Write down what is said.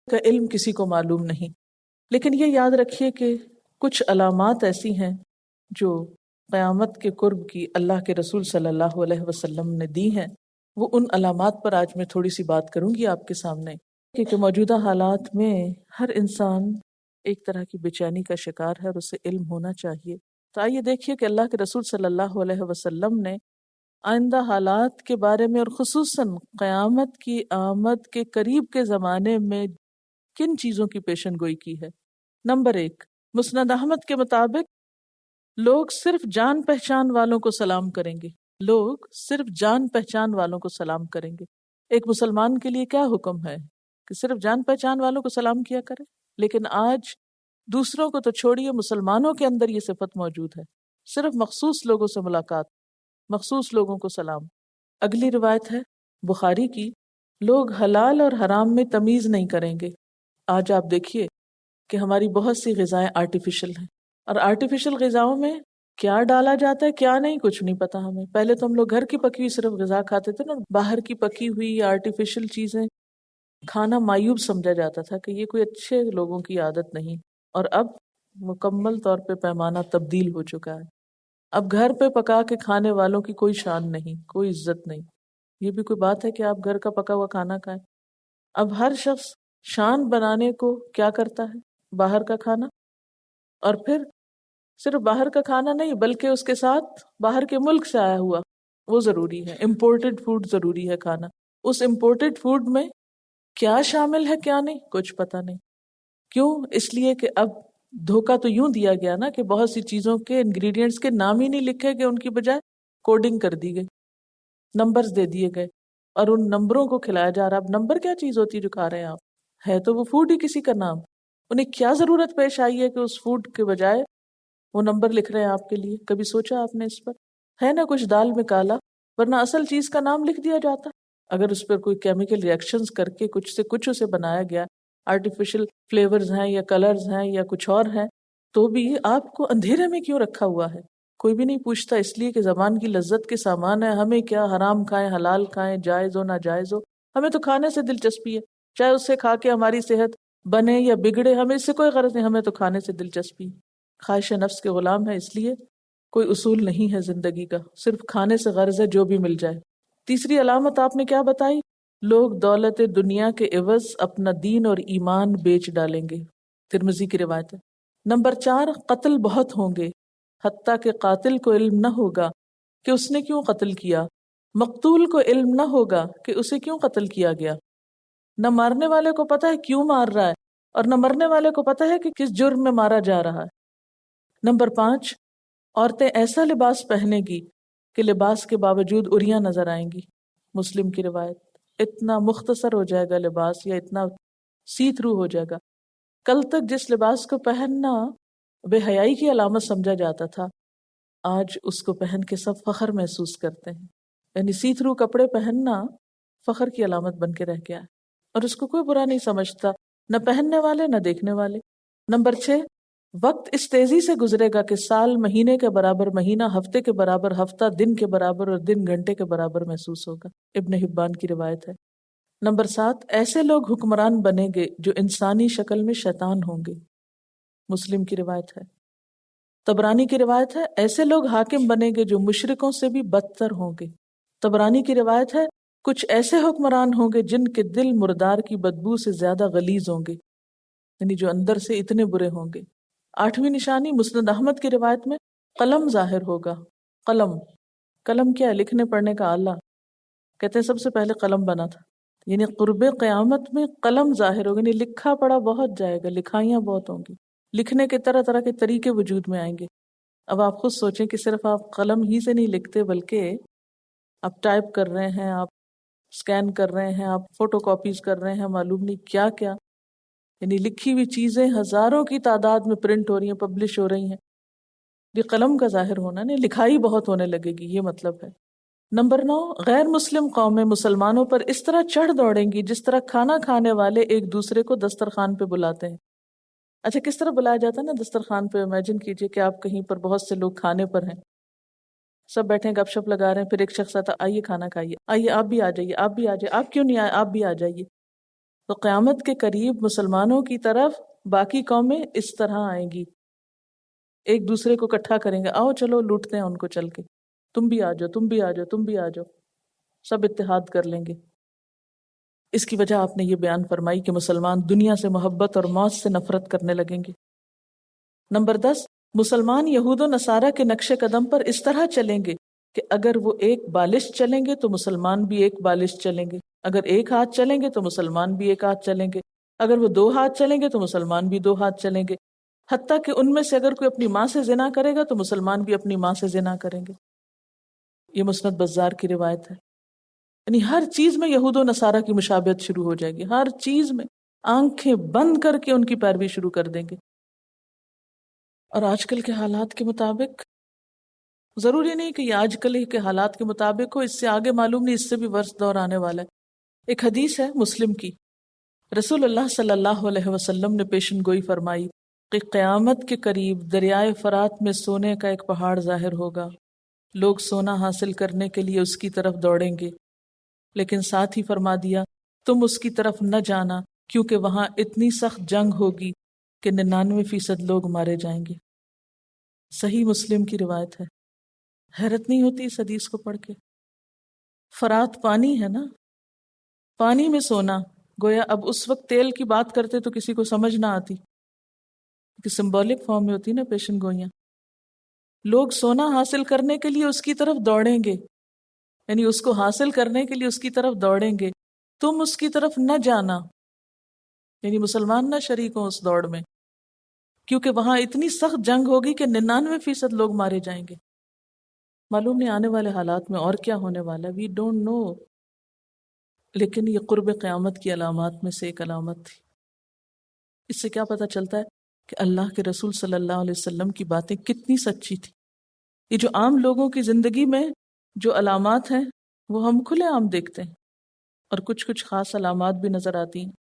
کا علم کسی کو معلوم نہیں، لیکن یہ یاد رکھیے کہ کچھ علامات ایسی ہیں جو قیامت کے قرب کی اللہ کے رسول صلی اللہ علیہ وسلم نے دی ہیں. وہ ان علامات پر آج میں تھوڑی سی بات کروں گی آپ کے سامنے، کہ موجودہ حالات میں ہر انسان ایک طرح کی بے چینی کا شکار ہے اور اسے علم ہونا چاہیے. تو آئیے دیکھیے کہ اللہ کے رسول صلی اللہ علیہ وسلم نے آئندہ حالات کے بارے میں اور خصوصاً قیامت کی آمد کے قریب کے زمانے میں کن چیزوں کی پیشن گوئی کی ہے. نمبر 1، مسند احمد کے مطابق لوگ صرف جان پہچان والوں کو سلام کریں گے. لوگ صرف جان پہچان والوں کو سلام کریں گے. ایک مسلمان کے لیے کیا حکم ہے کہ صرف جان پہچان والوں کو سلام کیا کرے، لیکن آج دوسروں کو تو چھوڑیے، مسلمانوں کے اندر یہ صفت موجود ہے، صرف مخصوص لوگوں سے ملاقات، مخصوص لوگوں کو سلام. اگلی روایت ہے بخاری کی، لوگ حلال اور حرام میں تمیز نہیں کریں گے. آج آپ دیکھیے کہ ہماری بہت سی غذائیں آرٹیفیشل ہیں، اور آرٹیفیشل غذاؤں میں کیا ڈالا جاتا ہے کیا نہیں کچھ نہیں پتا ہمیں. پہلے تو ہم لوگ گھر کی پکی ہوئی صرف غذا کھاتے تھے نا، باہر کی پکی ہوئی یا آرٹیفیشل چیزیں کھانا معیوب سمجھا جاتا تھا کہ یہ کوئی اچھے لوگوں کی عادت نہیں. اور اب مکمل طور پہ پیمانہ تبدیل ہو چکا ہے. اب گھر پہ پکا کے کھانے والوں کی کوئی شان نہیں، کوئی عزت نہیں. یہ بھی کوئی بات ہے کہ آپ گھر کا پکا ہوا کھانا کھائیں؟ اب ہر شخص شان بنانے کو کیا کرتا ہے؟ باہر کا کھانا. اور پھر صرف باہر کا کھانا نہیں بلکہ اس کے ساتھ باہر کے ملک سے آیا ہوا وہ ضروری ہے، امپورٹڈ فوڈ ضروری ہے کھانا. اس امپورٹڈ فوڈ میں کیا شامل ہے کیا نہیں کچھ پتہ نہیں. کیوں؟ اس لیے کہ اب دھوکہ تو یوں دیا گیا نا کہ بہت سی چیزوں کے انگریڈینٹس کے نام ہی نہیں لکھے گئے، ان کی بجائے کوڈنگ کر دی گئی، نمبرز دے دیے گئے اور ان نمبروں کو کھلایا جا رہا. اب نمبر کیا چیز ہوتی ہے جو کھا رہے ہیں آپ؟ ہے تو وہ فوڈ ہی کسی کا نام. انہیں کیا ضرورت پیش آئی ہے کہ اس فوڈ کے بجائے وہ نمبر لکھ رہے ہیں آپ کے لیے؟ کبھی سوچا آپ نے اس پر؟ ہے نا کچھ دال میں کالا، ورنہ اصل چیز کا نام لکھ دیا جاتا. اگر اس پر کوئی کیمیکل ریئیکشنز کر کے کچھ سے کچھ اسے بنایا گیا، آرٹیفیشل فلیورز ہیں یا کلرز ہیں یا کچھ اور ہیں، تو بھی آپ کو اندھیرے میں کیوں رکھا ہوا ہے؟ کوئی بھی نہیں پوچھتا. اس لیے کہ زبان کی لذت کے سامان ہے. ہمیں کیا حرام کھائیں حلال کھائیں، جائز ہو ناجائز ہو، ہمیں تو کھانے سے دلچسپی ہے. چاہے اس سے کھا کے ہماری صحت بنے یا بگڑے، ہمیں اس سے کوئی غرض نہیں، ہمیں تو کھانے سے دلچسپی. خواہش نفس کے غلام ہے، اس لیے کوئی اصول نہیں ہے زندگی کا، صرف کھانے سے غرض ہے جو بھی مل جائے. تیسری علامت آپ نے کیا بتائی؟ لوگ دولت دنیا کے عوض اپنا دین اور ایمان بیچ ڈالیں گے. ترمذی کی روایت ہے. نمبر 4، قتل بہت ہوں گے، حتیٰ کہ قاتل کو علم نہ ہوگا کہ اس نے کیوں قتل کیا، مقتول کو علم نہ ہوگا کہ اسے کیوں قتل کیا گیا. نہ مارنے والے کو پتہ ہے کیوں مار رہا ہے، اور نہ مرنے والے کو پتہ ہے کہ کس جرم میں مارا جا رہا ہے. نمبر 5، عورتیں ایسا لباس پہنے گی کہ لباس کے باوجود اریاں نظر آئیں گی. مسلم کی روایت. اتنا مختصر ہو جائے گا لباس یا اتنا سی تھرو ہو جائے گا. کل تک جس لباس کو پہننا بے حیائی کی علامت سمجھا جاتا تھا، آج اس کو پہن کے سب فخر محسوس کرتے ہیں. یعنی سی تھرو کپڑے پہننا فخر کی علامت بن کے رہ گیا ہے، اور اس کو کوئی برا نہیں سمجھتا، نہ پہننے والے نہ دیکھنے والے. نمبر 6، وقت اس تیزی سے گزرے گا کہ سال مہینے کے برابر مہینہ، ہفتے کے برابر ہفتہ، دن کے برابر اور دن گھنٹے کے برابر محسوس ہوگا. ابن حبان کی روایت ہے. نمبر 7، ایسے لوگ حکمران بنیں گے جو انسانی شکل میں شیطان ہوں گے. مسلم کی روایت ہے. طبرانی کی روایت ہے، ایسے لوگ حاکم بنیں گے جو مشرکوں سے بھی بدتر ہوں گے. طبرانی کی روایت ہے، کچھ ایسے حکمران ہوں گے جن کے دل مردار کی بدبو سے زیادہ غلیظ ہوں گے، یعنی جو اندر سے اتنے برے ہوں گے. 8ویں نشانی مسند احمد کی روایت میں قلم ظاہر ہوگا. قلم کیا ہے؟ لکھنے پڑھنے کا آلہ. کہتے ہیں سب سے پہلے قلم بنا تھا، یعنی قرب قیامت میں قلم ظاہر ہوگا، یعنی لکھا پڑھا بہت جائے گا، لکھائیاں بہت ہوں گی، لکھنے کے طرح طرح کے طریقے وجود میں آئیں گے. اب آپ خود سوچیں کہ صرف آپ قلم ہی سے نہیں لکھتے، بلکہ آپ ٹائپ کر رہے ہیں، آپ اسکین کر رہے ہیں، آپ فوٹو کاپیز کر رہے ہیں، معلوم نہیں کیا کیا، یعنی لکھی ہوئی چیزیں ہزاروں کی تعداد میں پرنٹ ہو رہی ہیں، پبلش ہو رہی ہیں. یہ قلم کا ظاہر ہونا نہیں، لکھائی بہت ہونے لگے گی، یہ مطلب ہے. نمبر 9، غیر مسلم قومیں مسلمانوں پر اس طرح چڑھ دوڑیں گی جس طرح کھانا کھانے والے ایک دوسرے کو دسترخوان پہ بلاتے ہیں. اچھا کس طرح بلایا جاتا ہے نا دسترخوان پہ؟ امیجن کیجئے کہ آپ کہیں پر بہت سے لوگ کھانے پر ہیں، سب بیٹھے گپ شپ لگا رہے ہیں، پھر ایک شخص آتا، آئیے کھانا کھائیے، آئیے آپ بھی آ جائیے، آپ بھی آ جائیے، آپ کیوں نہیں آئے، آپ بھی آ جائیے. تو قیامت کے قریب مسلمانوں کی طرف باقی قومیں اس طرح آئیں گی، ایک دوسرے کو اکٹھا کریں گے، آؤ چلو لوٹتے ہیں ان کو چل کے، تم بھی آ جاؤ، تم بھی آ جاؤ، تم بھی آ جاؤ، سب اتحاد کر لیں گے۔ اس کی وجہ آپ نے یہ بیان فرمائی کہ مسلمان دنیا سے محبت اور موت سے نفرت کرنے لگیں گے۔ نمبر 10، مسلمان یہود و نصارہ کے نقش قدم پر اس طرح چلیں گے کہ اگر وہ ایک بالش چلیں گے تو مسلمان بھی ایک بالش چلیں گے، اگر ایک ہاتھ چلیں گے تو مسلمان بھی ایک ہاتھ چلیں گے، اگر وہ 2 ہاتھ چلیں گے تو مسلمان بھی 2 ہاتھ چلیں گے، حتیٰ کہ ان میں سے اگر کوئی اپنی ماں سے زنا کرے گا تو مسلمان بھی اپنی ماں سے زنا کریں گے۔ یہ مسند بزار کی روایت ہے۔ یعنی ہر چیز میں یہود و نصارہ کی مشابہت شروع ہو جائے گی، ہر چیز میں آنکھیں بند کر کے ان کی پیروی شروع کر دیں گے۔ اور آج کل کے حالات کے مطابق، ضروری نہیں کہ یہ آج کل کے حالات کے مطابق ہو، اس سے آگے معلوم نہیں، اس سے بھی ورس دور آنے والا ہے۔ ایک حدیث ہے مسلم کی، رسول اللہ صلی اللہ علیہ وسلم نے پیشن گوئی فرمائی کہ قیامت کے قریب دریائے فرات میں سونے کا ایک پہاڑ ظاہر ہوگا، لوگ سونا حاصل کرنے کے لیے اس کی طرف دوڑیں گے، لیکن ساتھ ہی فرما دیا تم اس کی طرف نہ جانا کیونکہ وہاں اتنی سخت جنگ ہوگی کہ 99% لوگ مارے جائیں گے۔ صحیح مسلم کی روایت ہے۔ حیرت نہیں ہوتی اس حدیث کو پڑھ کے؟ فرات پانی ہے نا، پانی میں سونا، گویا اب اس وقت تیل کی بات کرتے تو کسی کو سمجھ نہ آتی کہ سمبولک فارم میں ہوتی نا پیشن گوئیاں۔ لوگ سونا حاصل کرنے کے لیے اس کی طرف دوڑیں گے، یعنی اس کو حاصل کرنے کے لیے اس کی طرف دوڑیں گے، تم اس کی طرف نہ جانا، یعنی مسلمان نہ شریک ہوں اس دوڑ میں، کیونکہ وہاں اتنی سخت جنگ ہوگی کہ 99% لوگ مارے جائیں گے۔ معلوم نہیں آنے والے حالات میں اور کیا ہونے والا ہے، وی ڈونٹ نو، لیکن یہ قرب قیامت کی علامات میں سے ایک علامت تھی۔ اس سے کیا پتہ چلتا ہے کہ اللہ کے رسول صلی اللہ علیہ وسلم کی باتیں کتنی سچی تھی۔ یہ جو عام لوگوں کی زندگی میں جو علامات ہیں وہ ہم کھلے عام دیکھتے ہیں، اور کچھ خاص علامات بھی نظر آتی ہیں۔